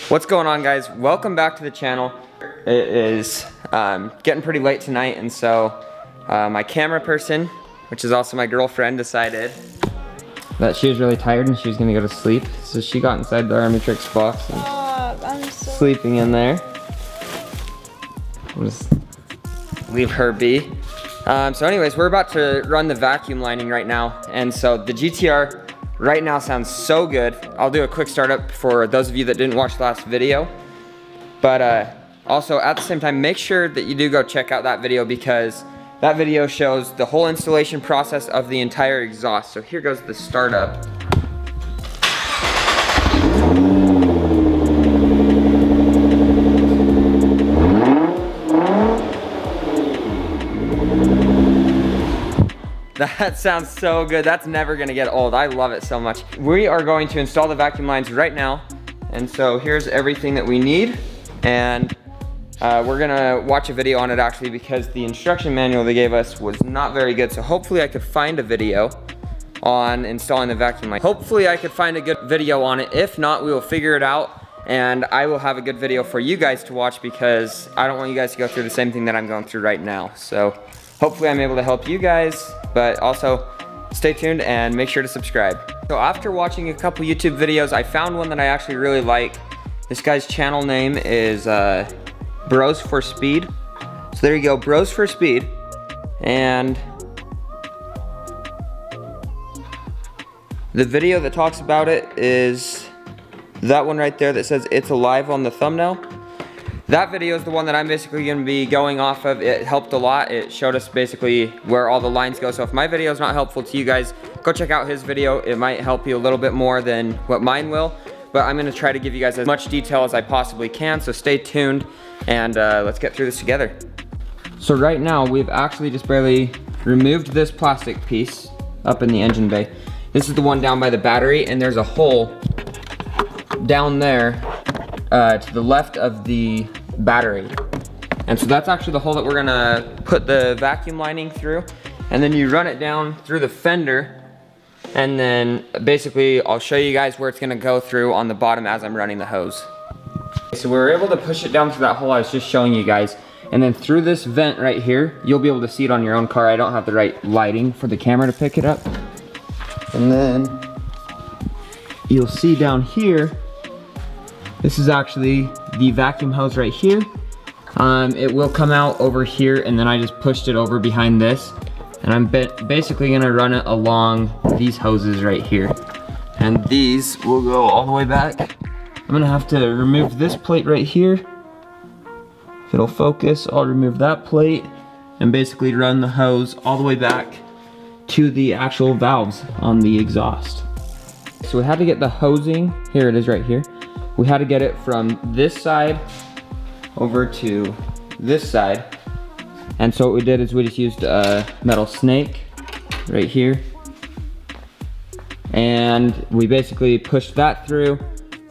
What's going on, guys? Welcome back to the channel. It is getting pretty late tonight, and so my camera person, which is also my girlfriend, decided that she was really tired and she was gonna go to sleep. So she got inside the Armatrix box and I'm so sleeping in there. We'll just leave her be. So anyways, we're about to run the vacuum lining right now, and so the GTR right now sounds so good. I'll do a quick startup for those of you that didn't watch the last video. But also at the same time, make sure that you do go check out that video, because that video shows the whole installation process of the entire exhaust. So here goes the startup. That sounds so good. That's never gonna get old. I love it so much. We are going to install the vacuum lines right now. And so here's everything that we need. And we're gonna watch a video on it actually, because the instruction manual they gave us was not very good. So hopefully I could find a video on installing the vacuum line. Hopefully I could find a good video on it. If not, we will figure it out. And I will have a good video for you guys to watch, because I don't want you guys to go through the same thing that I'm going through right now. So hopefully I'm able to help you guys, but also stay tuned and make sure to subscribe. So after watching a couple YouTube videos, I found one that I actually really like. This guy's channel name is Bros Fourr Speed. So there you go, Bros Fourr Speed. And the video that talks about it is that one right there that says "It's Alive" on the thumbnail. That video is the one that I'm basically gonna be going off of. It helped a lot. It showed us basically where all the lines go. So if my video is not helpful to you guys, go check out his video. It might help you a little bit more than what mine will. But I'm gonna try to give you guys as much detail as I possibly can. So stay tuned and let's get through this together. So right now we've actually just barely removed this plastic piece up in the engine bay. This is the one down by the battery, and there's a hole down there to the left of the battery. And so that's actually the hole that we're gonna put the vacuum lining through. And then you run it down through the fender, and then basically I'll show you guys where it's gonna go through on the bottom as I'm running the hose. So we were able to push it down through that hole I was just showing you guys. And then through this vent right here, you'll be able to see it on your own car. I don't have the right lighting for the camera to pick it up. And then you'll see down here, this is actually the vacuum hose right here. It will come out over here, and then I just pushed it over behind this. And I'm basically gonna run it along these hoses right here. And these will go all the way back. I'm gonna have to remove this plate right here. If it'll focus, I'll remove that plate and basically run the hose all the way back to the actual valves on the exhaust. So we had to get the hosing, here it is right here. We had to get it from this side over to this side. And so what we did is we just used a metal snake right here. And we basically pushed that through.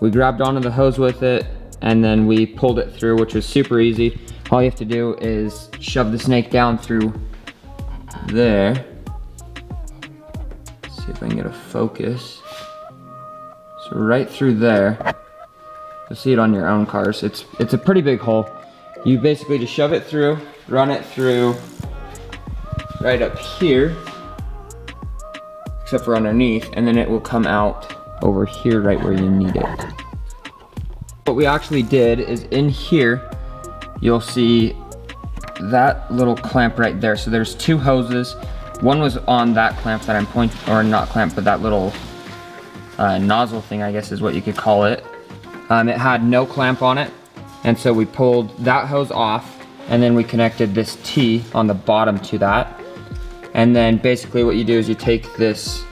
We grabbed onto the hose with it, and then we pulled it through, which was super easy. All you have to do is shove the snake down through there. Let's see if I can get a focus. So right through there. You'll see it on your own cars. It's a pretty big hole. You basically just shove it through, run it through right up here, except for underneath, and then it will come out over here right where you need it. What we actually did is in here, you'll see that little clamp right there. So there's two hoses. One was on that clamp that I'm pointing, or not clamp, but that little nozzle thing, I guess is what you could call it. It had no clamp on it, and so we pulled that hose off, and then we connected this T on the bottom to that. And then basically what you do is you take this,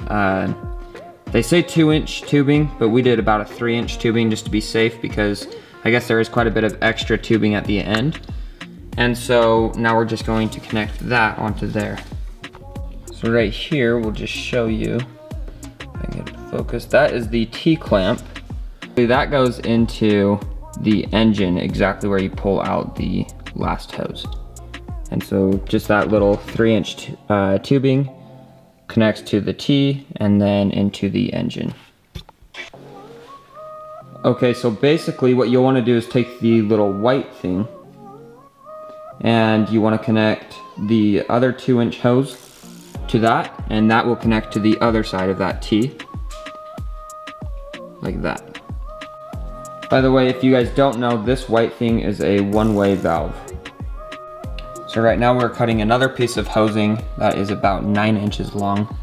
they say 2-inch tubing, but we did about a 3-inch tubing just to be safe, because I guess there is quite a bit of extra tubing at the end. And so now we're just going to connect that onto there. So right here, we'll just show you, if I can get it to focus, that is the T-clamp. That goes into the engine exactly where you pull out the last hose. And so just that little 3-inch tubing connects to the T and then into the engine. Okay, so basically what you'll want to do is take the little white thing and you want to connect the other 2-inch hose to that, and that will connect to the other side of that T, like that. By the way, if you guys don't know, this white thing is a one-way valve. So right now we're cutting another piece of hosing that is about 9 inches long,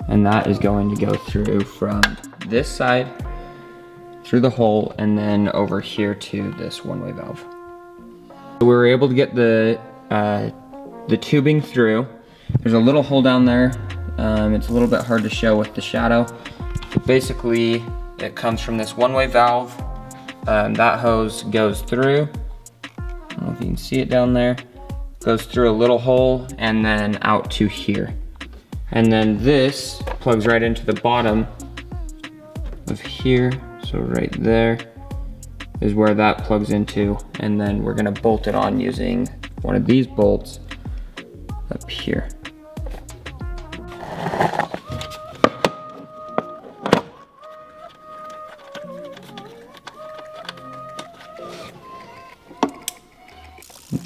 and that is going to go through from this side through the hole and then over here to this one-way valve. So we were able to get the tubing through. There's a little hole down there. It's a little bit hard to show with the shadow. But basically, it comes from this one-way valve. That hose goes through. I don't know if you can see it down there. Goes through a little hole and then out to here. And then this plugs right into the bottom of here. So right there is where that plugs into, and then we're gonna bolt it on using one of these bolts up here.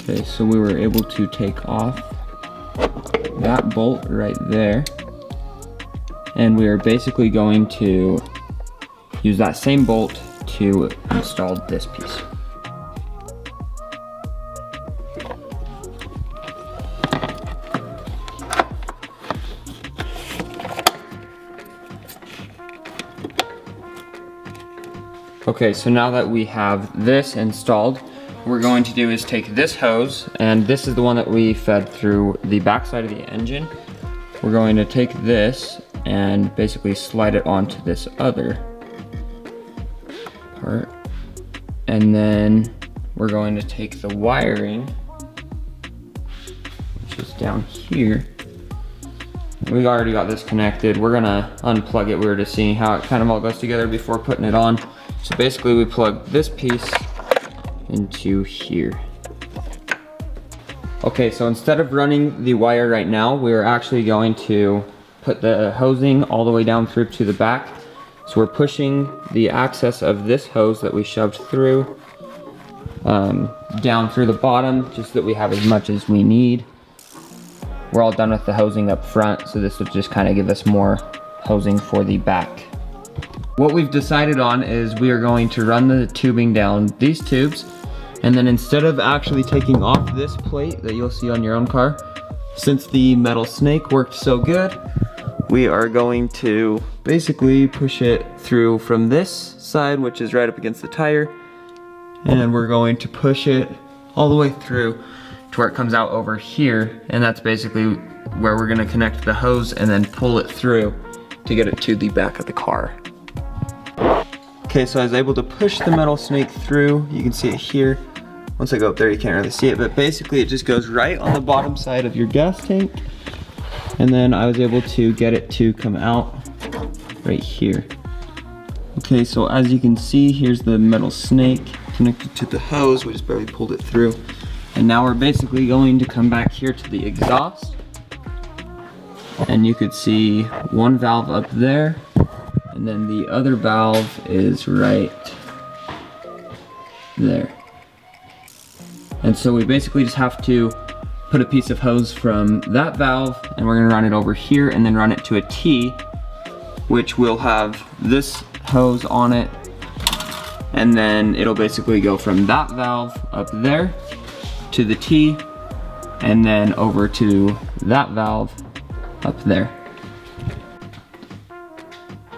Okay, so we were able to take off that bolt right there, and we are basically going to use that same bolt to install this piece. Okay, so now that we have this installed, what we're going to do is take this hose, and this is the one that we fed through the backside of the engine. We're going to take this and basically slide it onto this other part, and then we're going to take the wiring, which is down here. We already got this connected. We're gonna unplug it. We were just seeing how it kind of all goes together before putting it on. So basically we plug this piece into here. Okay, so instead of running the wire right now, we're actually going to put the hosing all the way down through to the back. So we're pushing the access of this hose that we shoved through down through the bottom, just so that we have as much as we need. We're all done with the hosing up front, so this will just kind of give us more hosing for the back. What we've decided on is we are going to run the tubing down these tubes, and then instead of actually taking off this plate that you'll see on your own car, since the metal snake worked so good, we are going to basically push it through from this side, which is right up against the tire, and we're going to push it all the way through to where it comes out over here, and that's basically where we're gonna connect the hose and then pull it through to get it to the back of the car. Okay, so I was able to push the metal snake through. You can see it here. Once I go up there, you can't really see it, but basically it just goes right on the bottom side of your gas tank. And then I was able to get it to come out right here. Okay, so as you can see, here's the metal snake connected to the hose. We just barely pulled it through. And now we're basically going to come back here to the exhaust. And you could see one valve up there, and then the other valve is right there. And so we basically just have to put a piece of hose from that valve, and we're gonna run it over here and then run it to a T, which will have this hose on it, and then it'll basically go from that valve up there to the T, and then over to that valve up there.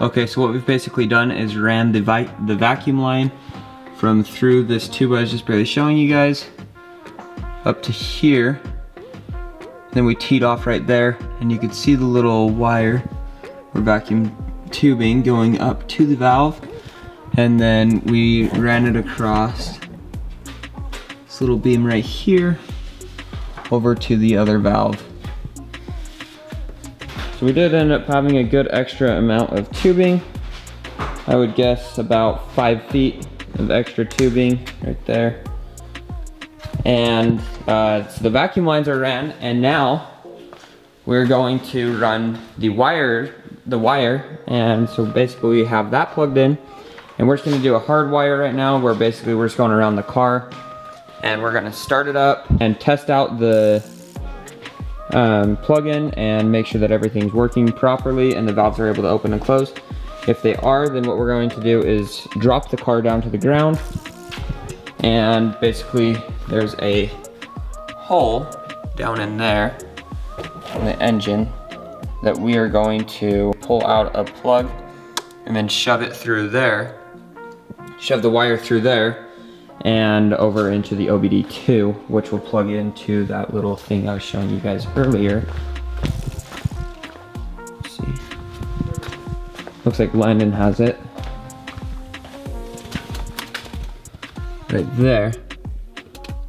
Okay, so what we've basically done is ran the vacuum line from through this tube I was just barely showing you guys up to here. Then we teed off right there, and you could see the little wire or vacuum tubing going up to the valve, and then we ran it across this little beam right here over to the other valve. So we did end up having a good extra amount of tubing. I would guess about 5 feet of extra tubing right there. And so the vacuum lines are ran, and now we're going to run the wire, and so basically we have that plugged in, And we're just gonna do a hard wire right now, where basically we're just going around the car and we're gonna start it up and test out the plug-in and make sure that everything's working properly and the valves are able to open and close. If they are, then what we're going to do is drop the car down to the ground, and basically there's a hole down in there in the engine that we are going to pull out a plug and then shove it through there, shove the wire through there and over into the OBD2, which will plug into that little thing I was showing you guys earlier. Let's see. Looks like Landon has it right there,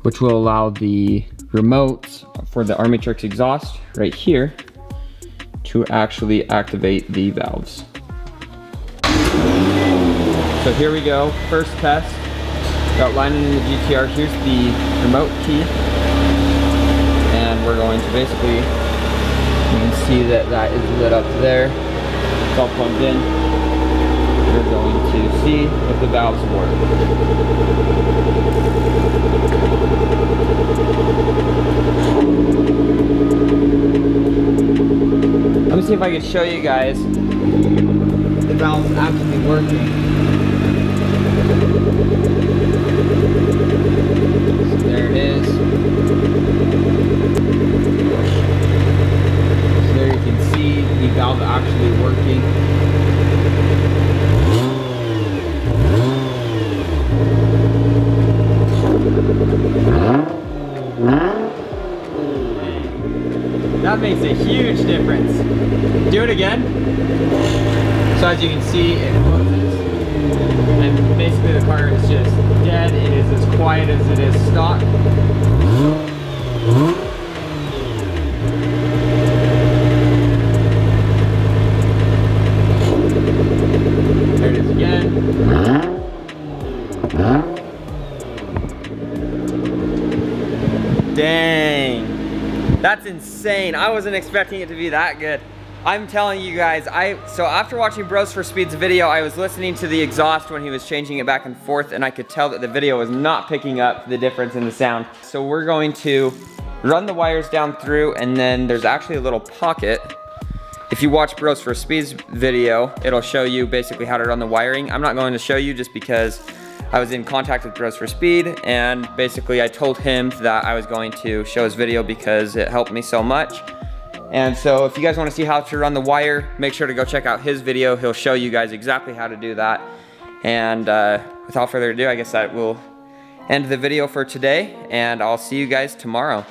which will allow the remote for the Armatrix exhaust right here to actually activate the valves. So here we go, first test. Got Landon in the GTR. Here's the remote key, and we're going to basically, you can see that that is lit up there. It's all plugged in. We're going to see if the valves work. Let me see if I can show you guys the valves actually working. So there it is. So there you can see the valve actually working. That makes a huge difference. Do it again. So as you can see, it closes. And basically the car is just dead. It is as quiet as it is stock. There it is again. Dang, that's insane. I wasn't expecting it to be that good. I'm telling you guys, so after watching Bros Fourr Speed's video, I was listening to the exhaust when he was changing it back and forth, and I could tell that the video was not picking up the difference in the sound. So we're going to run the wires down through, and then there's actually a little pocket. If you watch Bros Fourr Speed's video, it'll show you basically how to run the wiring. I'm not going to show you just because I was in contact with Bros Fourr Speed, and basically I told him that I was going to show his video because it helped me so much. And so if you guys want to see how to run the wire, make sure to go check out his video. He'll show you guys exactly how to do that. And without further ado, I guess that will end the video for today, and I'll see you guys tomorrow.